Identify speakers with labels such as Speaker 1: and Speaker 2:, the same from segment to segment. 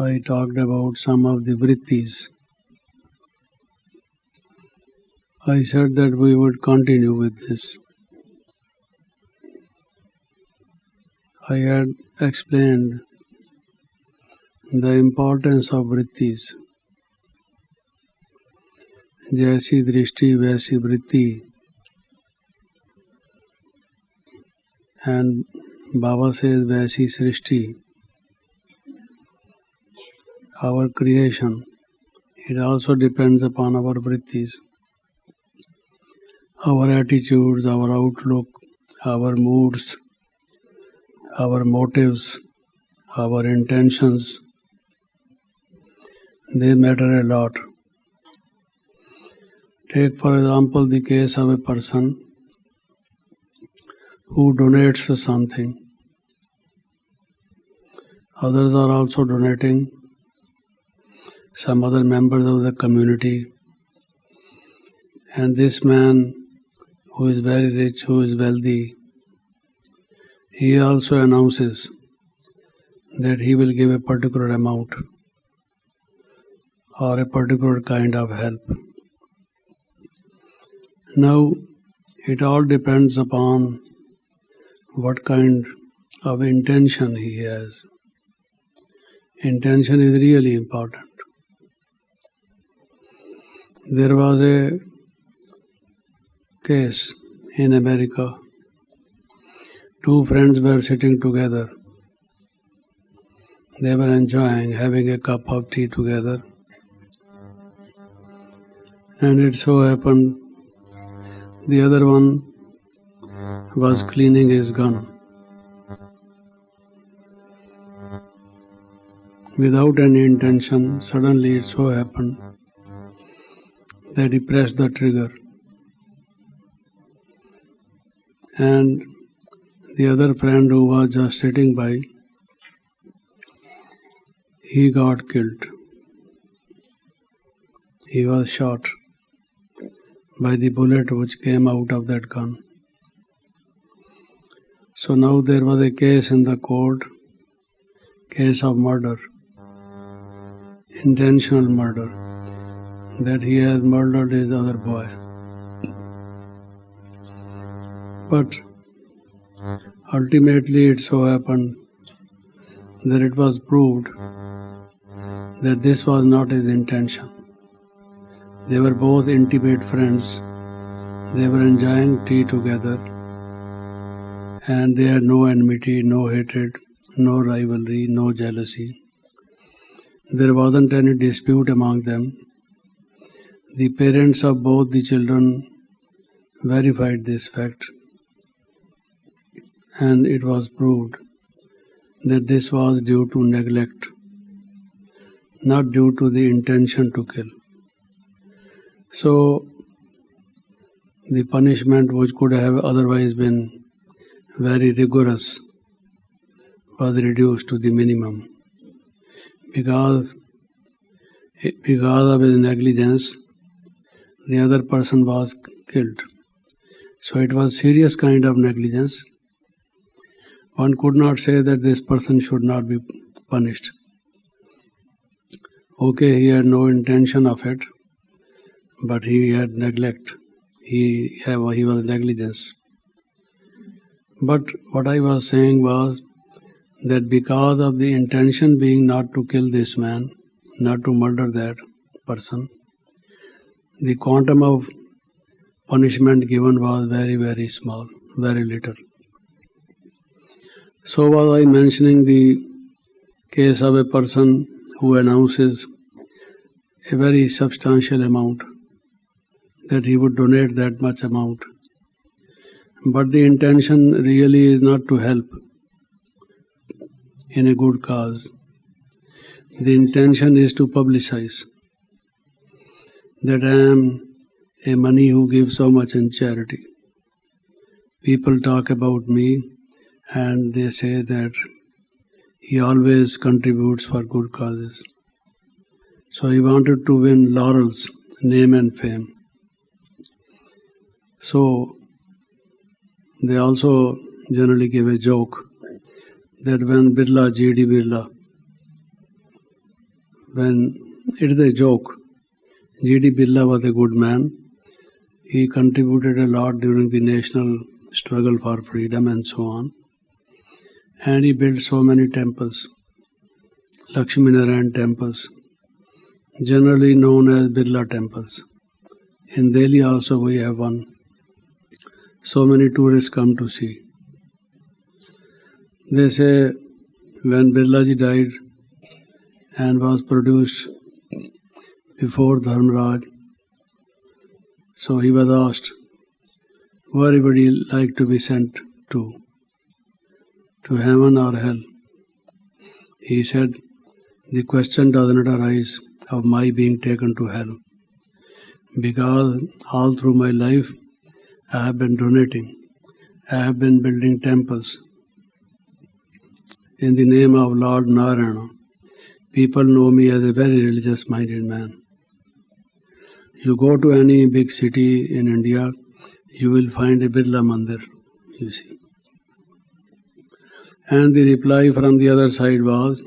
Speaker 1: I talked about some of the vrittis. I said that we would continue with this. I had explained the importance of vrittis. जैसी दृष्टि वैसी वृत्ति. And Baba says वैसी सृष्टि. Our creation, it also depends upon our vrittis. Our attitudes, our outlook, our moods, our motives, our intentions, they matter a lot. Take for example the case of a person who donates something. Others are also donating, some other members of the community. And this man who is very rich, who is wealthy, he also announces that he will give a particular amount or a particular kind of help. Now, it all depends upon what kind of intention he has. Intention is really important. There was a case in America. Two friends were sitting together. They were enjoying having a cup of tea together. And it so happened the other one was cleaning his gun. Without any intention, suddenly it so happened that he pressed the trigger. And the other friend who was just sitting by, he got killed. He was shot by the bullet which came out of that gun. So now there was a case in the court, case of murder, intentional murder, that he has murdered his other boy. But ultimately it so happened that it was proved that this was not his intention. They were both intimate friends. They were enjoying tea together, and they had no enmity, no hatred, no rivalry, no jealousy. There wasn't any dispute among them. The parents of both the children verified this fact, and it was proved that this was due to neglect, not due to the intention to kill. So, the punishment which could have otherwise been very rigorous was reduced to the minimum. Because of his negligence, the other person was killed. So it was serious kind of negligence. One could not say that this person should not be punished. Okay, he had no intention of it, but he had neglect. He was negligence. But what I was saying was that because of the intention being not to kill this man, not to murder that person, the quantum of punishment given was very, very small, very little. So was I mentioning the case of a person who announces a very substantial amount, that he would donate that much amount. But the intention really is not to help in a good cause. The intention is to publicize that I am a money who gives so much in charity. People talk about me and they say that he always contributes for good causes. So he wanted to win laurels, name and fame. So they also generally give a joke that when Birla, G.D. Birla, when it is a joke. G.D. Birla was a good man. He contributed a lot during the national struggle for freedom and so on. And he built so many temples, Lakshmi Narayan temples, generally known as Birla temples. In Delhi also we have one. So many tourists come to see. They say when Birlaji died and was produced before Dharmaraj, so he was asked, where would he like to be sent to heaven or hell? He said, the question does not arise of my being taken to hell, because all through my life I have been donating, I have been building temples in the name of Lord Narayana. People know me as a very religious-minded man. You go to any big city in India, you will find a Birla Mandir, you see. And the reply from the other side was,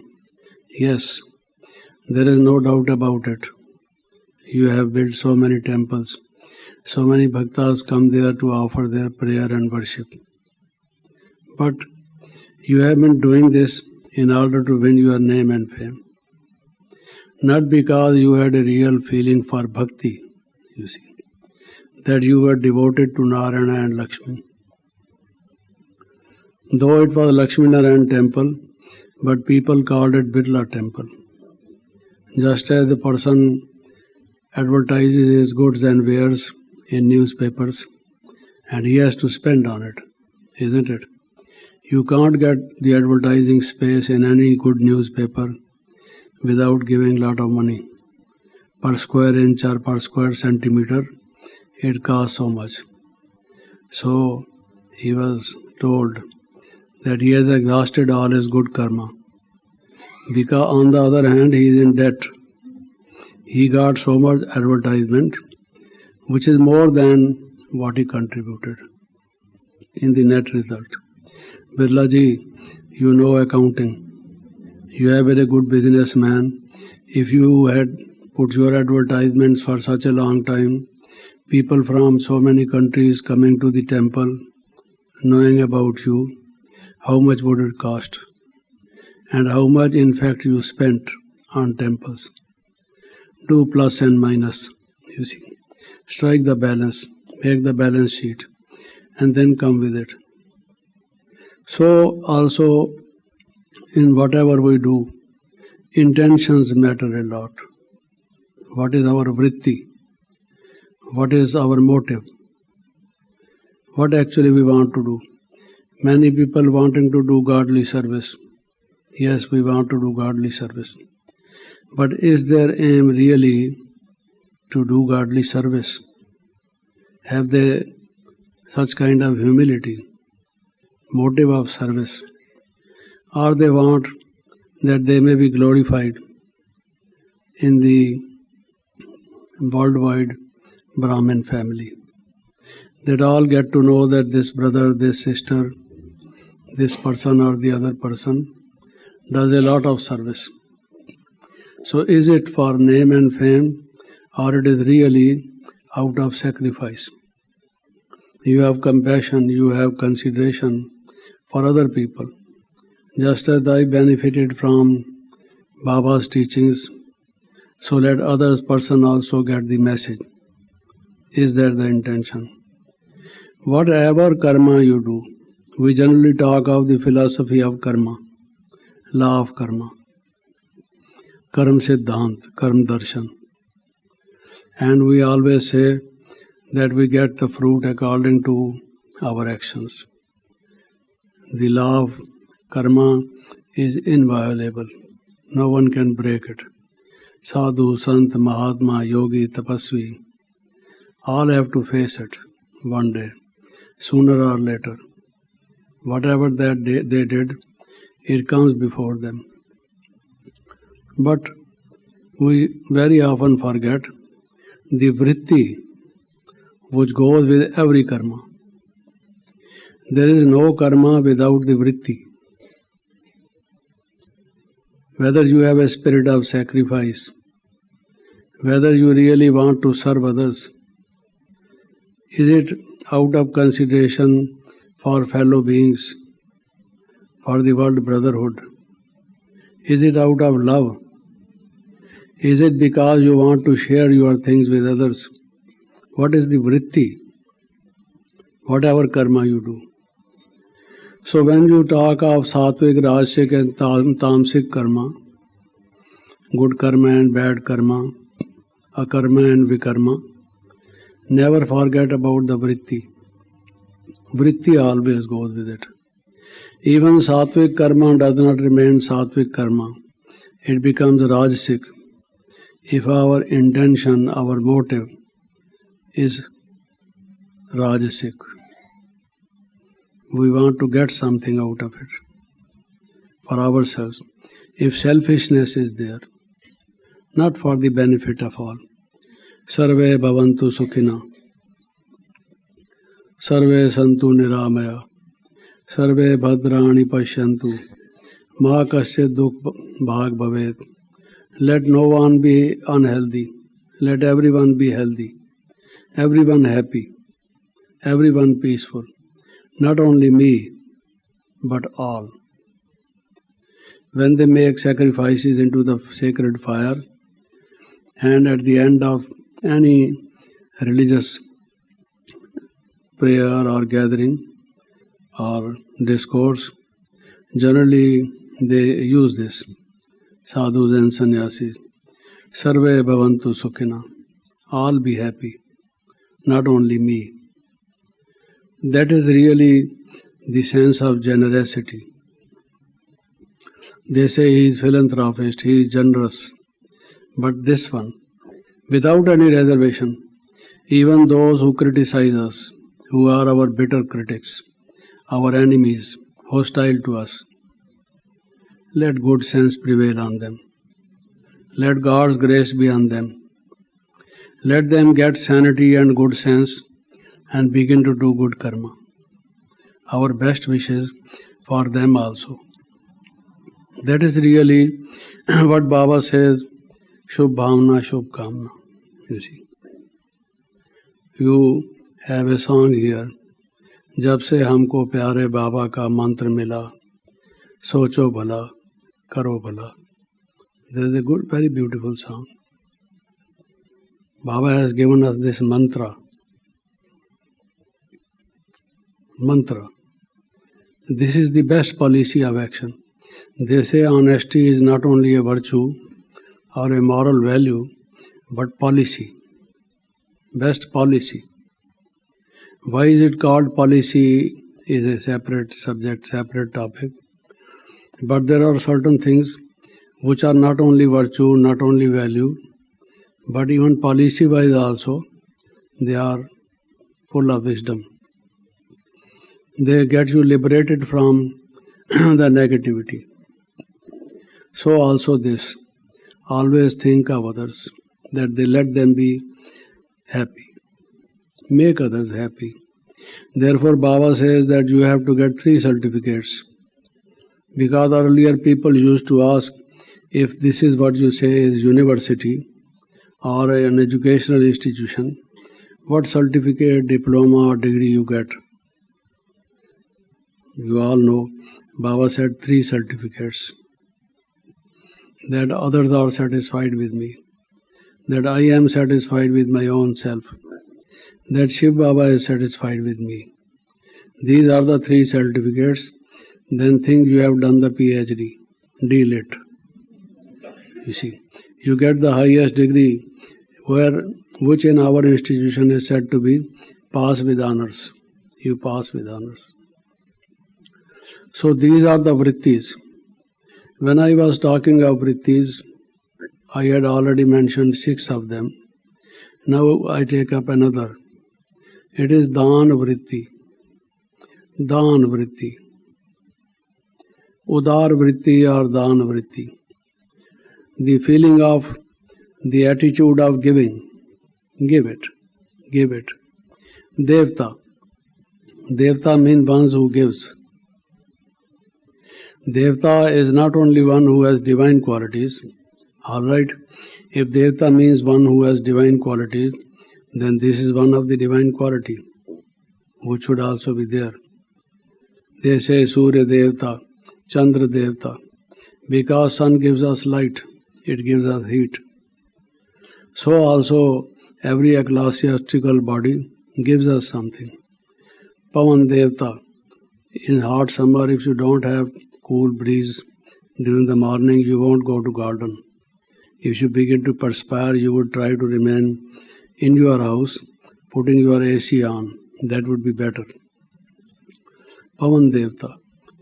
Speaker 1: yes, there is no doubt about it. You have built so many temples. So many bhaktas come there to offer their prayer and worship. But you have been doing this in order to win your name and fame. Not because you had a real feeling for bhakti, you see, that you were devoted to Narayana and Lakshmi. Though it was Lakshmi Narayan temple, but people called it Birla temple. Just as the person advertises his goods and wares in newspapers, and he has to spend on it, isn't it? You can't get the advertising space in any good newspaper without giving lot of money. Per square inch or per square centimeter, it costs so much. So he was told that he has exhausted all his good karma. Because on the other hand, he is in debt. He got so much advertisement, which is more than what he contributed in the net result. Birlaji, you know accounting. You have been a good businessman. If you had put your advertisements for such a long time, people from so many countries coming to the temple, knowing about you, how much would it cost? And how much in fact you spent on temples? Do plus and minus, you see. Strike the balance, make the balance sheet, and then come with it. So also in whatever we do, intentions matter a lot. What is our vritti? What is our motive? What actually we want to do? Many people wanting to do godly service. Yes, we want to do godly service. But is their aim really to do godly service? Have they such kind of humility, motive of service? Or they want that they may be glorified in the worldwide Brahmin family, that all get to know that this brother, this sister, this person or the other person does a lot of service. So is it for name and fame, or it is really out of sacrifice? You have compassion, you have consideration for other people. Just as I benefited from Baba's teachings, so let other person also get the message. Is that the intention? Whatever karma you do, we generally talk of the philosophy of karma, law of karma, karma siddhant, karma darshan. And we always say that we get the fruit according to our actions. The law of karma is inviolable. No one can break it. Sadhu, Sant, Mahatma, Yogi, Tapasvi, all have to face it one day, sooner or later. Whatever that they did, it comes before them. But we very often forget the vritti which goes with every karma. There is no karma without the vritti. whether you have a spirit of sacrifice, whether you really want to serve others. Is it out of consideration for fellow beings, for the world brotherhood? Is it out of love? Is it because you want to share your things with others? What is the vritti? Whatever karma you do. So when you talk of sattvic, rajasic and tamasic karma, good karma and bad karma, akarma and vikarma, never forget about the vritti. Vritti always goes with it. Even sattvic karma does not remain sattvic karma. It becomes rajasic if our intention, our motive is rajasic. We want to get something out of it for ourselves. If selfishness is there, not for the benefit of all. Sarve bhavantu sukhina, sarve santu niramaya, sarve bhadrani pashyantu, ma kasya dukh bhag bhavet. Let no one be unhealthy. Let everyone be healthy. Everyone happy. Everyone peaceful. Not only me, but all. When they make sacrifices into the sacred fire, and at the end of any religious prayer or gathering or discourse, generally they use this. Sadhus and sannyasis. Sarve bhavantu sukhina. All be happy. Not only me. That is really the sense of generosity. They say he is philanthropist, he is generous. But this one, without any reservation, even those who criticize us, who are our bitter critics, our enemies, hostile to us, let good sense prevail on them. Let God's grace be on them. Let them get sanity and good sense and begin to do good karma. Our best wishes for them also. That is really what Baba says, Shubh Bhavna, Shubh Kamna. You see. You have a song here. जब से हमको प्यारे बाबा का मंत्र मिला, सोचो भला, करो भला. This is a good, very beautiful song. Baba has given us this mantra. Mantra. This is the best policy of action. They say honesty is not only a virtue or a moral value, but policy. Best policy. Why is it called policy is a separate subject, separate topic. But there are certain things which are not only virtue, not only value, but even policy-wise also, they are full of wisdom. They get you liberated from the negativity. So also this, always think of others, that they let them be happy. Make others happy. Therefore Baba says that you have to get 3 certificates. Because earlier people used to ask if this is what you say is university or an educational institution, what certificate, diploma or degree you get. You all know, Baba said 3 certificates. That others are satisfied with me. That I am satisfied with my own self. That Shiv Baba is satisfied with me. These are the 3 certificates. Then think you have done the PhD. Deal it. You see, you get the highest degree which in our institution is said to be pass with honors. You pass with honors. So these are the vrittis. When I was talking of vrittis, I had already mentioned 6 of them. Now I take up another. It is Dan vritti. Dan vritti. Udar vritti or Dan vritti. The feeling of the attitude of giving. Give it. Give it. Devta. Devta means ones who gives. Devta is not only one who has divine qualities. Alright, if Devta means one who has divine qualities, then this is one of the divine quality, which should also be there. They say Surya Devta, Chandra Devta, because sun gives us light, it gives us heat. So also every ecclesiastical body gives us something. Pavan Devta, in hot summer, if you don't have cool breeze during the morning, you won't go to garden. If you begin to perspire, you would try to remain in your house, putting your AC on. That would be better. Pavan Devta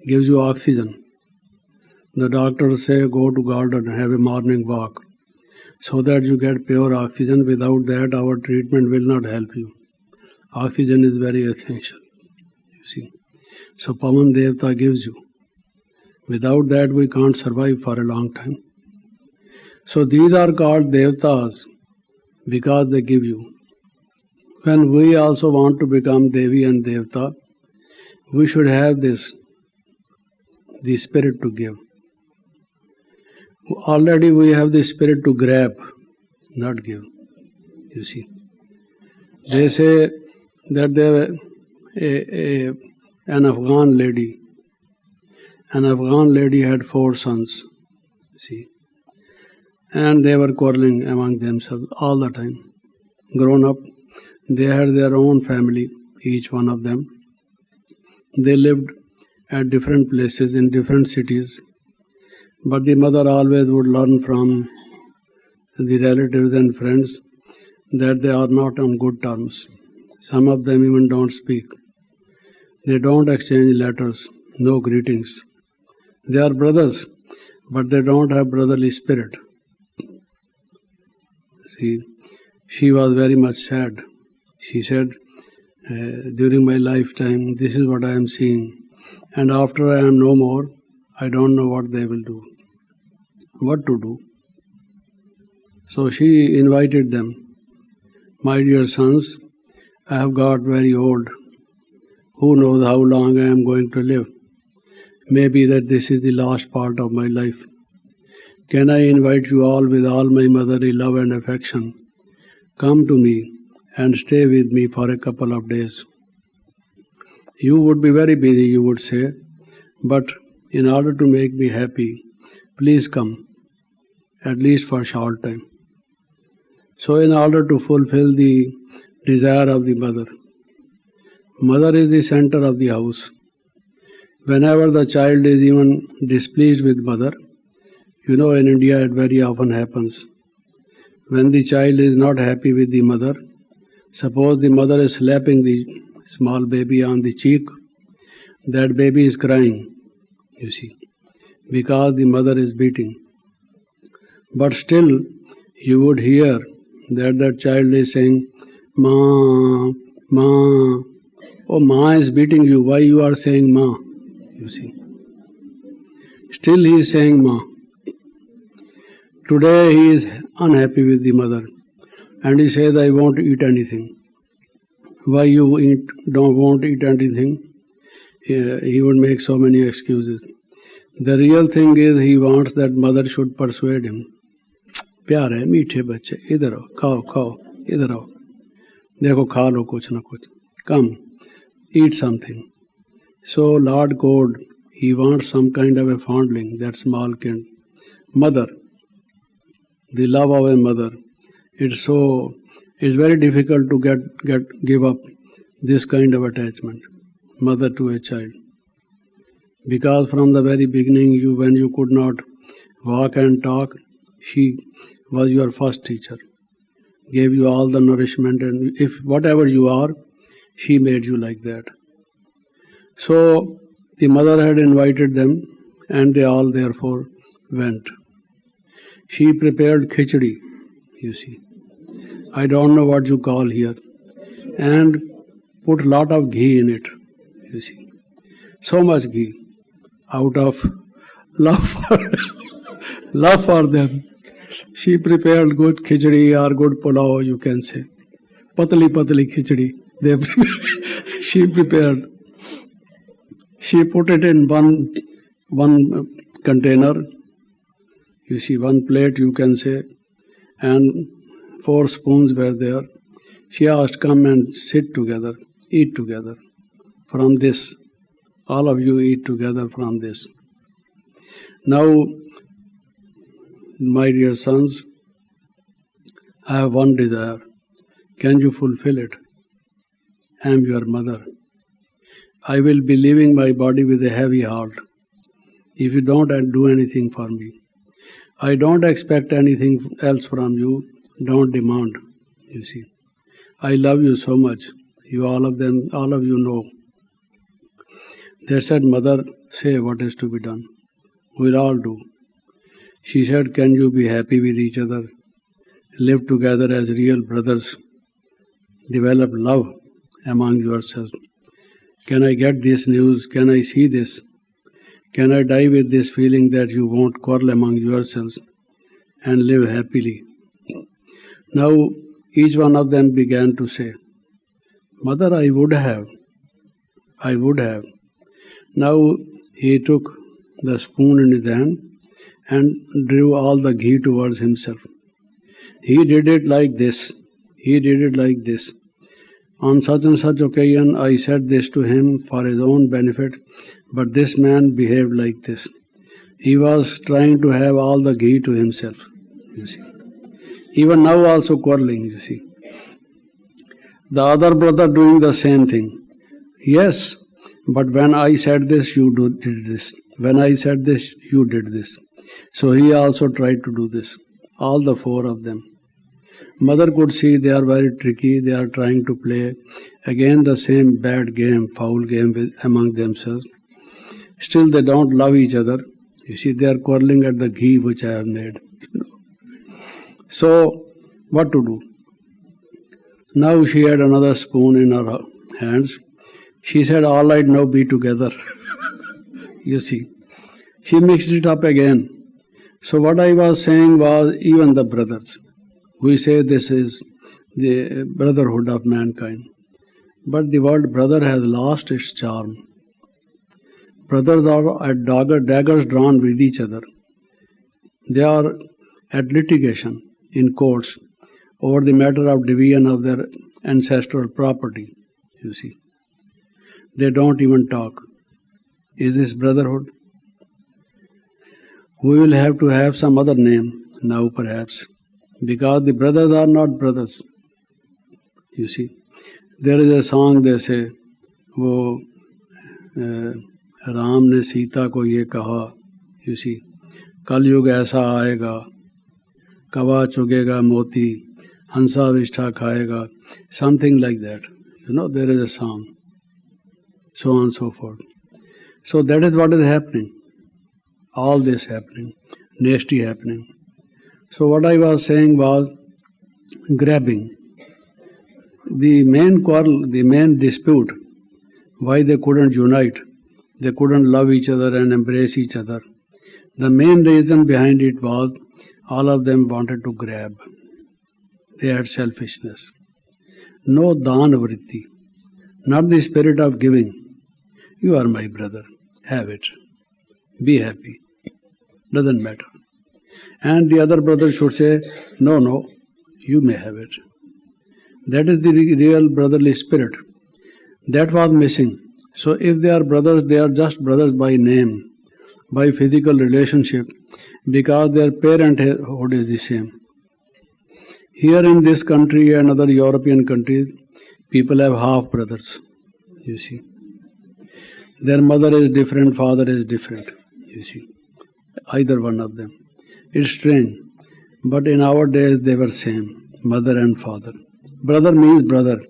Speaker 1: gives you oxygen. The doctors say go to garden, have a morning walk, so that you get pure oxygen. Without that, our treatment will not help you. Oxygen is very essential, you see. So Pavan Devta gives you. Without that, we can't survive for a long time. So these are called Devtas because they give you. When we also want to become Devi and Devta, we should have this, the spirit to give. Already we have the spirit to grab, not give. You see. They say that an Afghan lady had 4 sons. See. And they were quarreling among themselves all the time. Grown up, they had their own family, each one of them. They lived at different places in different cities, but the mother always would learn from the relatives and friends that they are not on good terms. Some of them even don't speak. They don't exchange letters, no greetings. They are brothers, but they don't have brotherly spirit. See, she was very much sad. She said, during my lifetime, this is what I am seeing. And after I am no more, I don't know what they will do. What to do? So she invited them. My dear sons, I have got very old. Who knows how long I am going to live? Maybe that this is the last part of my life. Can I invite you all with all my motherly love and affection? Come to me and stay with me for a couple of days. You would be very busy, you would say, but in order to make me happy, please come, at least for a short time. So in order to fulfill the desire of the mother, mother is the center of the house. Whenever the child is even displeased with mother, you know, in India it very often happens. When the child is not happy with the mother, suppose the mother is slapping the small baby on the cheek, that baby is crying, you see, because the mother is beating. But still, you would hear that child is saying, Ma, Ma. Oh, Ma is beating you. Why you are saying Ma? You see. Still he is saying Ma. Today he is unhappy with the mother and he says, I won't eat anything. Why you won't eat anything? He would make so many excuses. The real thing is he wants that mother should persuade him. प्यार है मीठे बच्चे इधर आओ खाओ खाओ इधर आओ देखो खा लो कुछ ना कुछ come eat something. So Lord God, he wants some kind of a fondling, that small kid. Mother, the love of a mother, it's very difficult to give up this kind of attachment, mother to a child, because from the very beginning, when you could not walk and talk, she was your first teacher, gave you all the nourishment, and if whatever you are, she made you like that. So the mother had invited them, and they all therefore went. She prepared khichdi, you see. I don't know what you call here, and put lot of ghee in it, you see. So much ghee, out of love for them. She prepared good khichdi or good pulao, you can say. Patli khichdi. She prepared. She put it in one one container, you see, one plate you can say, and 4 spoons were there. She asked, come and sit together, eat together from this. All of you eat together from this. Now, my dear sons, I have one desire. Can you fulfill it? I am your mother. I will be leaving my body with a heavy heart if you don't do anything for me. I don't expect anything else from you. Don't demand, you see. I love you so much. You all of you know. They said, Mother, say what is to be done. We'll all do. She said, can you be happy with each other? Live together as real brothers. Develop love among yourselves. Can I get this news? Can I see this? Can I die with this feeling that you won't quarrel among yourselves and live happily? Now, each one of them began to say, Mother, I would have. Now, he took the spoon in his hand and drew all the ghee towards himself. He did it like this. On such and such occasion, I said this to him for his own benefit, but this man behaved like this. He was trying to have all the ghee to himself, you see. Even now also quarreling, you see. The other brother doing the same thing. Yes, but when I said this, you did this. When I said this, you did this. So he also tried to do this. All the 4 of them. Mother could see they are very tricky. They are trying to play again the same bad game, foul game among themselves. Still they don't love each other. You see, they are quarreling at the ghee which I have made. So, what to do? Now she had another spoon in her hands. She said, all right, now be together. You see, she mixed it up again. So what I was saying was, even the brothers, we say this is the brotherhood of mankind. But the word brother has lost its charm. Brothers are at daggers drawn with each other. They are at litigation in courts over the matter of division of their ancestral property, you see. They don't even talk. Is this brotherhood? We will have to have some other name now perhaps, because the brothers are not brothers, you see. There is a song they say, वो राम ने सीता को ये कहा, you see, कलयुग ऐसा आएगा, कवा चुगेगा मोती, हंसा विष्ठा खाएगा, something like that. You know, there is a song, so on and so forth. So that is what is happening. All this happening, nasty happening. So what I was saying was grabbing. The main quarrel, the main dispute, why they couldn't unite, they couldn't love each other and embrace each other. The main reason behind it was all of them wanted to grab. They had selfishness. No dana vritti, not the spirit of giving. You are my brother, have it. Be happy. Doesn't matter. And the other brother should say, no, you may have it. That is the real brotherly spirit. That was missing. So if they are brothers, they are just brothers by name, by physical relationship, because their parenthood is the same. Here in this country and other European countries, people have half brothers, you see. Their mother is different, father is different, you see. Either one of them. It's strange. But in our days they were same, mother and father. Brother means brother.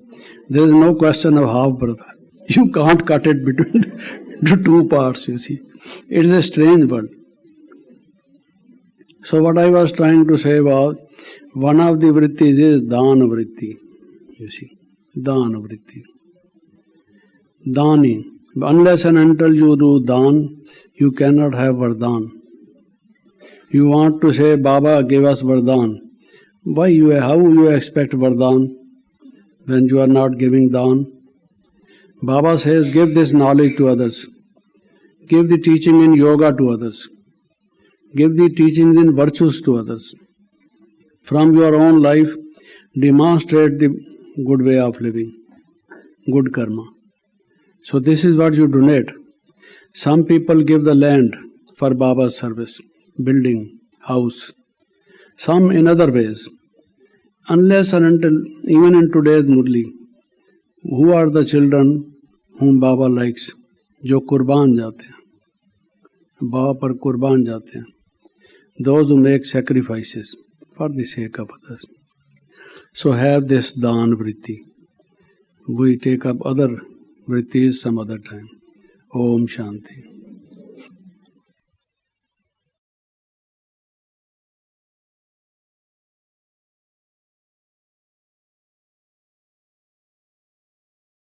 Speaker 1: There is no question of half brother. You can't cut it between two parts, you see. It is a strange word. So what I was trying to say was, one of the vrittis is dana vritti, you see. Dana vritti. Dani. Unless and until you do dan, you cannot have vardhan. You want to say, Baba, give us vardhan. How you expect vardhan when you are not giving dan? Baba says, give this knowledge to others. Give the teaching in yoga to others. Give the teachings in virtues to others. From your own life, demonstrate the good way of living, good karma. So this is what you donate. Some people give the land for Baba's service, building, house. Some in other ways. Unless and until, even in today's Murli, who are the children whom Baba likes? जो कुर्बान जाते हैं, बाबा पर कुर्बान जाते हैं. Those who make sacrifices for the sake of others. So have this dan vritti. We take up other vrittis some other time. Om Shanti.